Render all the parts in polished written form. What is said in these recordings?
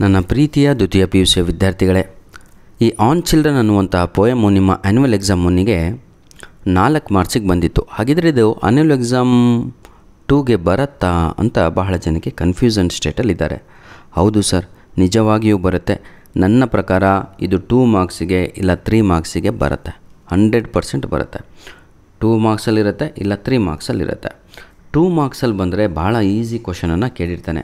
ನನ್ನ ಪ್ರೀತಿಯ ದ್ವಿತೀಯ PUC ವಿದ್ಯಾರ್ಥಿಗಳೇ, ಈ ಆನ್ ಚಿಲ್ಡ್ರನ್ ಅನ್ನುವಂಥ ಪೋಯಮು ನಿಮ್ಮ ಆ್ಯನ್ಯುವಲ್ ಎಕ್ಸಾಮ್ ಮುನ್ನಿಗೆ 4 ಮಾರ್ಕ್ಸಿಗೆ ಬಂದಿತ್ತು. ಹಾಗಿದ್ರೆ ಇದು ಆ್ಯನ್ಯುವಲ್ ಎಕ್ಸಾಮ್ 2ಗೆ ಬರುತ್ತಾ ಅಂತ ಬಹಳ ಜನಕ್ಕೆ ಕನ್ಫ್ಯೂಷನ್ ಸ್ಟೇಟಲ್ಲಿದ್ದಾರೆ. ಹೌದು ಸರ್, ನಿಜವಾಗಿಯೂ ಬರುತ್ತೆ. ನನ್ನ ಪ್ರಕಾರ ಇದು 2 ಮಾರ್ಕ್ಸಿಗೆ ಇಲ್ಲ 3 ಮಾರ್ಕ್ಸಿಗೆ ಬರುತ್ತೆ. 100% ಬರುತ್ತೆ. 2 ಮಾರ್ಕ್ಸಲ್ಲಿರುತ್ತೆ ಇಲ್ಲ 3 ಮಾರ್ಕ್ಸಲ್ಲಿರುತ್ತೆ. 2 ಮಾರ್ಕ್ಸಲ್ಲಿ ಬಂದರೆ ಭಾಳ ಈಸಿ ಕ್ವಶನನ್ನು ಕೇಳಿರ್ತಾನೆ.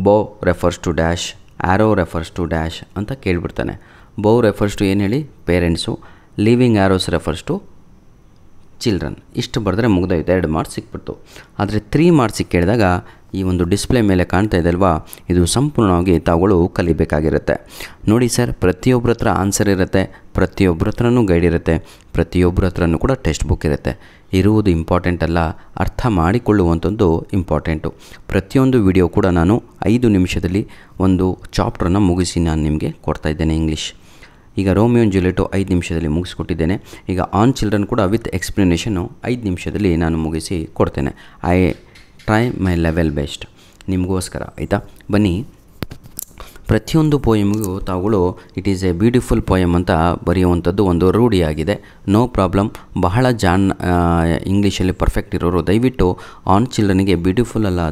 Bow refers to dash, arrow refers to dash ಅಂತ ಕೇಳಿಬಿಡ್ತಾನೆ. ಬೋ ರೆಫರ್ಸ್ ಟು ಏನು ಹೇಳಿ, parents. Living arrows refers to children. ಇಷ್ಟು ಬರೆದ್ರೆ ಮುಗ್ದೋಯ್ತು, 2 ಮಾರ್ಕ್ಸ್ ಸಿಕ್ಬಿಡ್ತು. ಆದರೆ 3 ಮಾರ್ಕ್ಸಿಗೆ ಕೇಳಿದಾಗ ಈ ಒಂದು ಡಿಸ್ಪ್ಲೇ ಮೇಲೆ ಕಾಣ್ತಾ ಇದೆ ಅಲ್ವಾ, ಇದು ಸಂಪೂರ್ಣವಾಗಿ ತಾವುಗಳು ಕಲಿಬೇಕಾಗಿರುತ್ತೆ. ನೋಡಿ ಸರ್, ಪ್ರತಿಯೊಬ್ಬರ ಹತ್ರ ಆನ್ಸರ್ ಇರುತ್ತೆ, ಪ್ರತಿಯೊಬ್ಬರ ಹತ್ರನೂ ಗೈಡ್ ಇರುತ್ತೆ, ಪ್ರತಿಯೊಬ್ಬರ ಹತ್ರನೂ ಕೂಡ ಟೆಕ್ಸ್ಟ್ ಬುಕ್ ಇರುತ್ತೆ. ಇರುವುದು ಇಂಪಾರ್ಟೆಂಟ್ ಅಲ್ಲ, ಅರ್ಥ ಮಾಡಿಕೊಳ್ಳುವಂಥದ್ದು ಇಂಪಾರ್ಟೆಂಟು. ಪ್ರತಿಯೊಂದು ವಿಡಿಯೋ ಕೂಡ ನಾನು 5 ನಿಮಿಷದಲ್ಲಿ ಒಂದು ಚಾಪ್ಟ್ರನ್ನು ಮುಗಿಸಿ ನಾನು ನಿಮಗೆ ಕೊಡ್ತಾಯಿದ್ದೇನೆ ಇಂಗ್ಲೀಷ್. ಈಗ ರೋಮಿಯೋ ಆ್ಯಂಡ್ ಜೂಲಿಯೆಟ್ 5 ನಿಮಿಷದಲ್ಲಿ ಮುಗಿಸ್ಕೊಟ್ಟಿದ್ದೇನೆ. ಈಗ ಆನ್ ಚಿಲ್ಡ್ರನ್ ಕೂಡ ವಿತ್ ಎಕ್ಸ್ಪ್ಲನೇಷನ್ನು 5 ನಿಮಿಷದಲ್ಲಿ ನಾನು ಮುಗಿಸಿ ಕೊಡ್ತೇನೆ. I try my level best ನಿಮಗೋಸ್ಕರ, ಆಯಿತಾ? ಬನ್ನಿ, ಪ್ರತಿಯೊಂದು ಪೋಯಮ್ಗೂ ತಾವುಗಳು it is A beautiful poem ಅಂತ ಬರೆಯುವಂಥದ್ದು ಒಂದು ರೂಢಿಯಾಗಿದೆ. No problem. ಬಹಳ ಇಂಗ್ಲೀಷಲ್ಲಿ ಪರ್ಫೆಕ್ಟ್ ಇರೋರು ದಯವಿಟ್ಟು ಆನ್ ಚಿಲ್ಡ್ರನಿಗೆ ಬ್ಯೂಟಿಫುಲ್ ಅಲ್ಲ,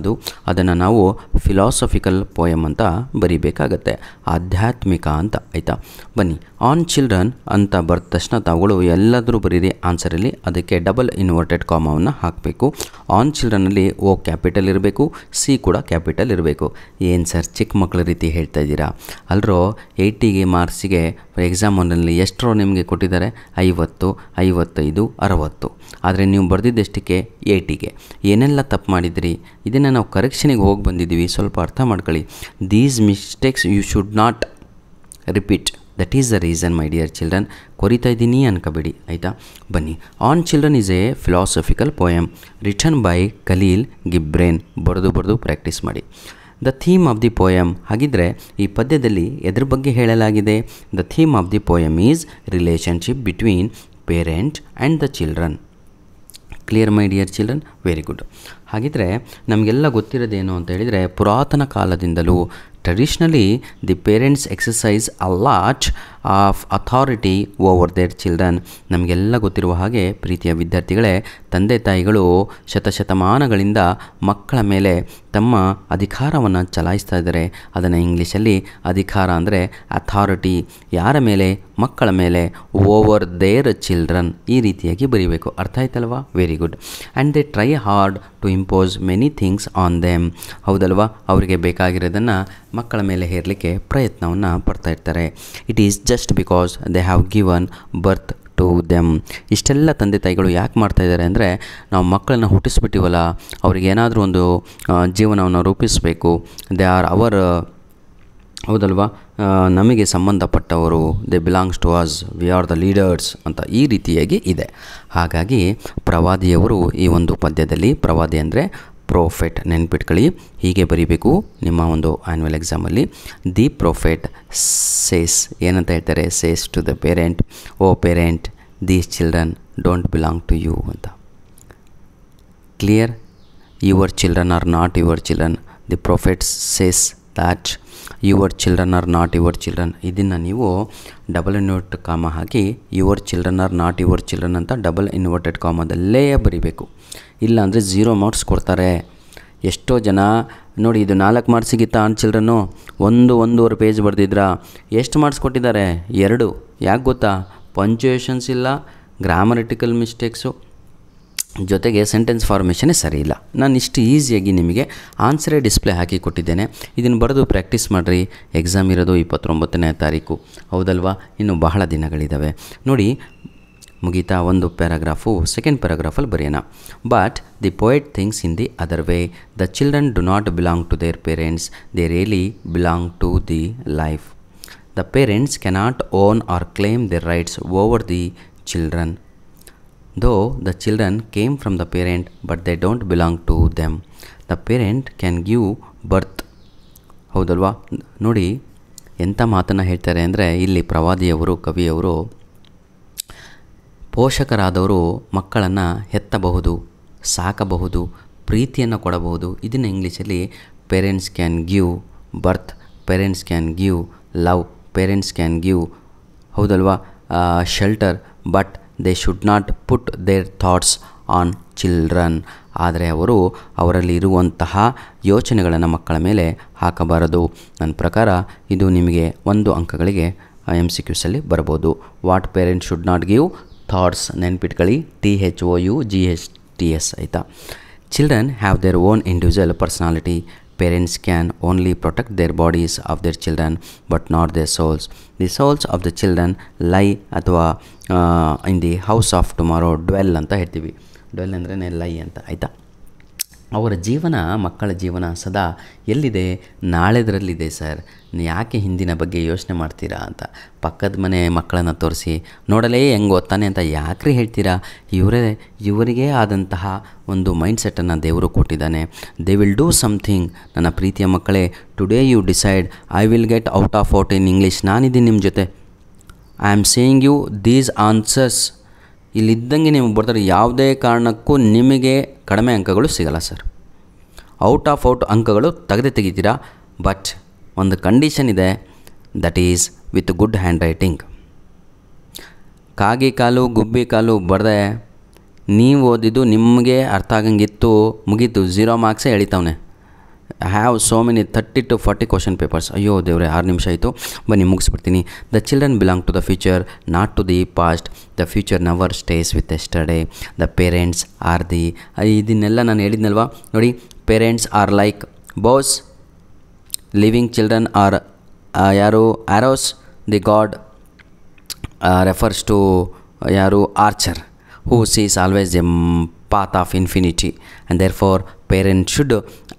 ಅದನ್ನು ನಾವು ಫಿಲಾಸಫಿಕಲ್ ಪೋಯಮ್ ಅಂತ ಬರೀಬೇಕಾಗತ್ತೆ, ಆಧ್ಯಾತ್ಮಿಕ ಅಂತ, ಆಯಿತಾ? ಬನ್ನಿ, ಆನ್ ಚಿಲ್ಡ್ರನ್ ಅಂತ ಬರೆದ ತಕ್ಷಣ ತಾವುಗಳು ಎಲ್ಲಾದರೂ ಬರೀರಿ ಆನ್ಸರಲ್ಲಿ. ಅದಕ್ಕೆ ಡಬಲ್ ಇನ್ವರ್ಟೆಡ್ ಕಾಮವನ್ನು ಹಾಕಬೇಕು. ಆನ್ ಚಿಲ್ಡ್ರನಲ್ಲಿ O ಕ್ಯಾಪಿಟಲ್ ಇರಬೇಕು, C ಕೂಡ ಕ್ಯಾಪಿಟಲ್ ಇರಬೇಕು. ಏನು ಸರ್, ಚಿಕ್ಕ ಮಕ್ಕಳ ರೀತಿ ಹೇಳ್ತಾ ಇದ್ದೀರಾ ಅಲ್ರೋ? 80 ಮಾರ್ಕ್ಸಿಗೆ ಎಕ್ಸಾಮಲ್ಲಿ ಎಷ್ಟರೋ ನಿಮಗೆ ಕೊಟ್ಟಿದ್ದಾರೆ? 50, 55, 60. ಆದರೆ ನೀವು ಬರೆದಿದ್ದೆಷ್ಟಕ್ಕೆ? 80ಗೆ. ಏನೆಲ್ಲ ತಪ್ಪು ಮಾಡಿದಿರಿ? ಇದನ್ನು ನಾವು ಕರೆಕ್ಷನಿಗೆ ಹೋಗಿ ಬಂದಿದ್ದೀವಿ, ಸ್ವಲ್ಪ ಅರ್ಥ ಮಾಡ್ಕೊಳ್ಳಿ. These mistakes you should not repeat. That is the reason my dear children. ಕೊರಿತಾ ಇದ್ದೀನಿ ಅನ್ಕೋಬೇಡಿ, ಆಯಿತಾ? ಬನ್ನಿ, on children is a philosophical poem written by Khalil Gibran. ಬರೆದು ಪ್ರಾಕ್ಟೀಸ್ ಮಾಡಿ. The theme of the poem. ಹಾಗಿದ್ರೆ ಈ ಪದ್ಯದಲ್ಲಿ ಎದ್ರ ಬಗ್ಗೆ ಹೇಳಲಾಗಿದೆ? The theme of the poem is relationship between parent and the children. Clear my dear children? Very good. ಹಾಗಿದ್ರೆ ನಮಗೆಲ್ಲ ಗೊತ್ತಿರೋದೇನು ಅಂತ ಹೇಳಿದರೆ, ಪುರಾತನ ಕಾಲದಿಂದಲೂ traditionally the parents exercise a lot of authority over their children. ನಮಗೆಲ್ಲ ಗೊತ್ತಿರುವ ಹಾಗೆ ಪ್ರೀತಿಯ ವಿದ್ಯಾರ್ಥಿಗಳೇ, ತಂದೆ ತಾಯಿಗಳು ಶತಶತಮಾನಗಳಿಂದ ಮಕ್ಕಳ ಮೇಲೆ ತಮ್ಮ ಅಧಿಕಾರವನ್ನು ಚಲಾಯಿಸ್ತಾ ಇದ್ದಾರೆ. ಅದನ್ನು ಇಂಗ್ಲೀಷಲ್ಲಿ ಅಧಿಕಾರ ಅಂದರೆ ಅಥಾರಿಟಿ. ಯಾರ ಮೇಲೆ? ಮಕ್ಕಳ ಮೇಲೆ. Over their children. ಈ ರೀತಿಯಾಗಿ ಬರೀಬೇಕು. ಅರ್ಥ ಆಯ್ತಲ್ವಾ? Very good. And they try hard to impose many things on them. ಹೌದಲ್ವಾ? ಅವರಿಗೆ ಬೇಕಾಗಿರೋದನ್ನು ಮಕ್ಕಳ ಮೇಲೆ ಹೇರಲಿಕ್ಕೆ ಪ್ರಯತ್ನವನ್ನು ಪಡ್ತಾ ಇರ್ತಾರೆ. It is just because they have given birth to them. ಇಷ್ಟೆಲ್ಲ ತಂದೆ ತಾಯಿಗಳು ಯಾಕೆ ಮಾಡ್ತಾಯಿದ್ದಾರೆ ಅಂದರೆ, ನಾವು ಮಕ್ಕಳನ್ನ ಹುಟ್ಟಿಸ್ಬಿಟ್ಟಿವಲ್ಲ, ಅವ್ರಿಗೆ ಏನಾದರೂ ಒಂದು ಜೀವನವನ್ನು ರೂಪಿಸಬೇಕು. ದೇ ಆರ್ ಅವರ್, ಹೌದಲ್ವಾ? ನಮಗೆ ಸಂಬಂಧಪಟ್ಟವರು. They belongs to us, we are the leaders ಅಂತ ಈ ರೀತಿಯಾಗಿ ಇದೆ. ಹಾಗಾಗಿ ಪ್ರವಾದಿಯವರು ಈ ಒಂದು ಪದ್ಯದಲ್ಲಿ, ಪ್ರವಾದಿ ಅಂದರೆ ಪ್ರೊಫೆಟ್, ನೆನ್ಪಿಟ್ಕೊಳ್ಳಿ. ಹೀಗೆ ಬರೀಬೇಕು ನಿಮ್ಮ ಒಂದು ಆ್ಯನ್ಯುವಲ್ ಎಕ್ಸಾಮಲ್ಲಿ. ದಿ ಪ್ರೊಫೆಟ್ ಸೇಸ್, ಏನಂತ ಹೇಳ್ತಾರೆ? Says to the parent, O parent, these children don't belong to you ಅಂತ. Clear? Your children are not your children. The prophet says that your children are not your children. ಇದನ್ನು ನೀವು double inverted comma ಹಾಕಿ your children are not your children ಅಂತ double inverted ಕಾಮದಲ್ಲೇ ಬರೀಬೇಕು. ಇಲ್ಲ ಅಂದರೆ 0 marks ಕೊಡ್ತಾರೆ. ಎಷ್ಟೋ ಜನ ನೋಡಿ, ಇದು 4 ಮಾರ್ಕ್ಸಿಗಿತ್ತ ಆನ್ ಚಿಲ್ಡ್ರನ್ನು 1-1.5 ಪೇಜ್ ಬರೆದಿದ್ರಾ? ಎಷ್ಟು ಮಾರ್ಕ್ಸ್ ಕೊಟ್ಟಿದ್ದಾರೆ? 2. ಯಾಕೆ ಗೊತ್ತಾ? ಪಂಚುಯೇಷನ್ಸ್ ಇಲ್ಲ, ಗ್ರಾಮರಿಟಿಕಲ್ ಮಿಸ್ಟೇಕ್ಸು, ಜೊತೆಗೆ ಸೆಂಟೆನ್ಸ್ ಫಾರ್ಮೇಷನ್ನೇ ಸರಿ ಇಲ್ಲ. ನಾನು ಇಷ್ಟು ಈಸಿಯಾಗಿ ನಿಮಗೆ ಆನ್ಸರೇ ಡಿಸ್ಪ್ಲೇ ಹಾಕಿ ಕೊಟ್ಟಿದ್ದೇನೆ. ಇದನ್ನು ಬರೆದು ಪ್ರಾಕ್ಟೀಸ್ ಮಾಡಿರಿ. ಎಕ್ಸಾಮ್ ಇರೋದು 29ನೇ ತಾರೀಕು, ಹೌದಲ್ವಾ? ಇನ್ನು ಬಹಳ ದಿನಗಳಿದ್ದಾವೆ. ನೋಡಿ, ಮುಗೀತಾ ಒಂದು ಪ್ಯಾರಾಗ್ರಾಫು. ಸೆಕೆಂಡ್ ಪ್ಯಾರಾಗ್ರಾಫಲ್ಲಿ ಬರೆಯೋಣ. But the poet thinks in the other way. The children do not belong to their parents, they really belong to the life. The parents cannot own or claim their rights over the children. Though the children came from the parent, but they don't belong to them. The parent can give birth. ಹೌದಲ್ವಾ? ನೋಡಿ ಎಂಥ ಮಾತನ್ನು ಹೇಳ್ತಾರೆ ಅಂದರೆ, ಇಲ್ಲಿ ಪ್ರವಾದಿಯವರು, ಕವಿಯವರು, ಪೋಷಕರಾದವರು ಮಕ್ಕಳನ್ನು ಹೆತ್ತಬಹುದು, ಸಾಕಬಹುದು, ಪ್ರೀತಿಯನ್ನು ಕೊಡಬಹುದು. ಇದನ್ನು ಇಂಗ್ಲೀಷಲ್ಲಿ parents can give birth parents can give love, parents can give, ಹೌದಲ್ವಾ, shelter, but they should not put their thoughts on children. ಆದರೆ ಅವರು ಅವರಲ್ಲಿ ಇರುವಂತಹ ಯೋಚನೆಗಳನ್ನು ಮಕ್ಕಳ ಮೇಲೆ ಹಾಕಬಾರದು. ನನ್ನ ಪ್ರಕಾರ ಇದು ನಿಮಗೆ 1 ಅಂಕಗಳಿಗೆ MCQಸಲ್ಲಿ ಬರ್ಬೋದು. What parents should not give thoughts, ನೆನ್ಪಿಟ್ಕೊಳ್ಳಿ, THOUGHTS, ಆಯಿತಾ. Children have their own individual personality. Parents can only protect their bodies of their children but not their souls. The souls of the children lie ಅಥವಾ in the house of tomorrow, dwell ಅಂತ ಹೇಳ್ತೀವಿ. Dwell ಅಂದ್ರೆ ಲೈ ಅಂತ, ಆಯಿತಾ. ಅವರ ಜೀವನ, ಮಕ್ಕಳ ಜೀವನ ಸದಾ ಎಲ್ಲಿದೆ? ನಾಳೆದರಲ್ಲಿದೆ ಸರ್. ಯಾಕೆ ಹಿಂದಿನ ಬಗ್ಗೆ ಯೋಚನೆ ಮಾಡ್ತೀರಾ ಅಂತ ಪಕ್ಕದ ಮನೆ ಮಕ್ಕಳನ್ನು ತೋರಿಸಿ ನೋಡಲೇ ಹೆಂಗೆ ಓದ್ತಾನೆ ಅಂತ ಯಾಕ್ರಿ ಹೇಳ್ತೀರಾ? ಇವರಿಗೆ ಆದಂತಹ ಒಂದು ಮೈಂಡ್ಸೆಟ್ಟನ್ನು ದೇವರು ಕೊಟ್ಟಿದ್ದಾನೆ. They will do something. ನನ್ನ ಪ್ರೀತಿಯ ಮಕ್ಕಳೇ, today you decide I will get out of out in English. ನಾನಿದ್ದೀನಿ ನಿಮ್ಮ ಜೊತೆ. I am saying you these answers. ಇಲ್ಲಿದ್ದಂಗೆ ನಿಮಗೆ ಬರ್ತಾರೆ. ಯಾವುದೇ ಕಾರಣಕ್ಕೂ ನಿಮಗೆ ಕಡಿಮೆ ಅಂಕಗಳು ಸಿಗಲ್ಲ ಸರ್. ಔಟ್ ಆಫ್ ಔಟ್ ಅಂಕಗಳು ತೆಗಿತೀರಾ. ಬಟ್ ಒಂದು ಕಂಡೀಷನ್ ಇದೆ, that is with good handwriting. ಕಾಗಿ ಕಾಲು ಗುಬ್ಬಿ ಕಾಲು ಬರದೆ ನೀವು ಓದಿದ್ದು ನಿಮಗೆ ಅರ್ಥ ಆಗಂಗಿತ್ತು, ಮುಗೀತು, 0 ಮಾರ್ಕ್ಸೇ ಎಳಿತಾವನೆ. I have so many 30 to 40 question papers. ಅಯ್ಯೋ ದೇವ್ರೆ, 6 ನಿಮಿಷ ಆಯಿತು, ಬನ್ನಿ ಮುಗಿಸ್ಬಿಡ್ತೀನಿ. The children belong to the future, not to the past. The future never stays with yesterday. The parents are the, ಇದನ್ನೆಲ್ಲ ನಾನು ಹೇಳಿದ್ನಲ್ವಾ ನೋಡಿ. Parents are like bows, living children are ಯಾರು? Arrows. The god refers to ಯಾರು? Archer, who sees always a path of infinity, and therefore parents should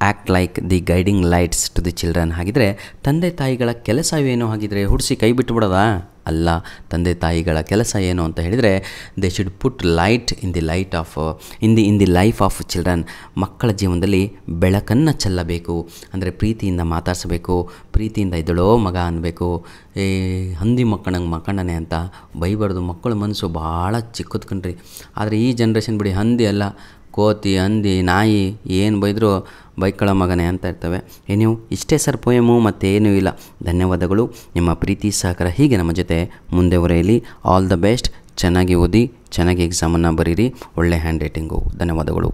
act like the guiding lights to the children. ಹಾಗಿದ್ರೆ ತಂದೆ ತಾಯಿಗಳ ಕೆಲಸ ಏನು? ಹಾಗಿದ್ರೆ ಹುಡಿಸಿ ಕೈ ಬಿಟ್ಟುಬಿಡೋದಾ? ಅಲ್ಲ. ತಂದೆ ತಾಯಿಗಳ ಕೆಲಸ ಏನು ಅಂತ ಹೇಳಿದರೆ, they should put light in the light of in the life of children. ಮಕ್ಕಳ ಜೀವನದಲ್ಲಿ ಬೆಳಕನ್ನು ಚೆಲ್ಲಬೇಕು. ಅಂದರೆ ಪ್ರೀತಿಯಿಂದ ಮಾತಾಡಿಸಬೇಕು, ಪ್ರೀತಿಯಿಂದ ಇದಳೋ ಮಗ ಅನ್ನಬೇಕು. ಏ ಹಂದಿ ಮಕ್ಕಳಂಗೆ ಅಂತ ಬೈಬಾರ್ದು. ಮಕ್ಕಳ ಮನಸ್ಸು ಭಾಳ ಚಿಕ್ಕದು ಕಣ್ರಿ. ಆದರೆ ಈ ಜನ್ರೇಷನ್ ಬಿಡಿ, ಹಂದಿ ಅಲ್ಲ, ಕೋತಿ, ಹಂದಿ, ನಾಯಿ ಏನು ಬೈದರೂ ಬೈಕಳ ಮಗನೇ ಅಂತ ಇರ್ತವೆ. ನೀವು ಇಷ್ಟೇ ಸರ್ ಪೋಯಮು, ಮತ್ತೇನೂ ಇಲ್ಲ. ಧನ್ಯವಾದಗಳು. ನಿಮ್ಮ ಪ್ರೀತಿ ಸಹಕಾರ ಹೀಗೆ ನಮ್ಮ ಜೊತೆ ಮುಂದೆ ಹೊರೆಯಲಿ. All the best. ಚೆನ್ನಾಗಿ ಓದಿ, ಚೆನ್ನಾಗಿ ಎಕ್ಸಾಮನ್ನು ಬರೀರಿ. ಒಳ್ಳೆ ಹ್ಯಾಂಡ್ ರೈಟಿಂಗು. ಧನ್ಯವಾದಗಳು.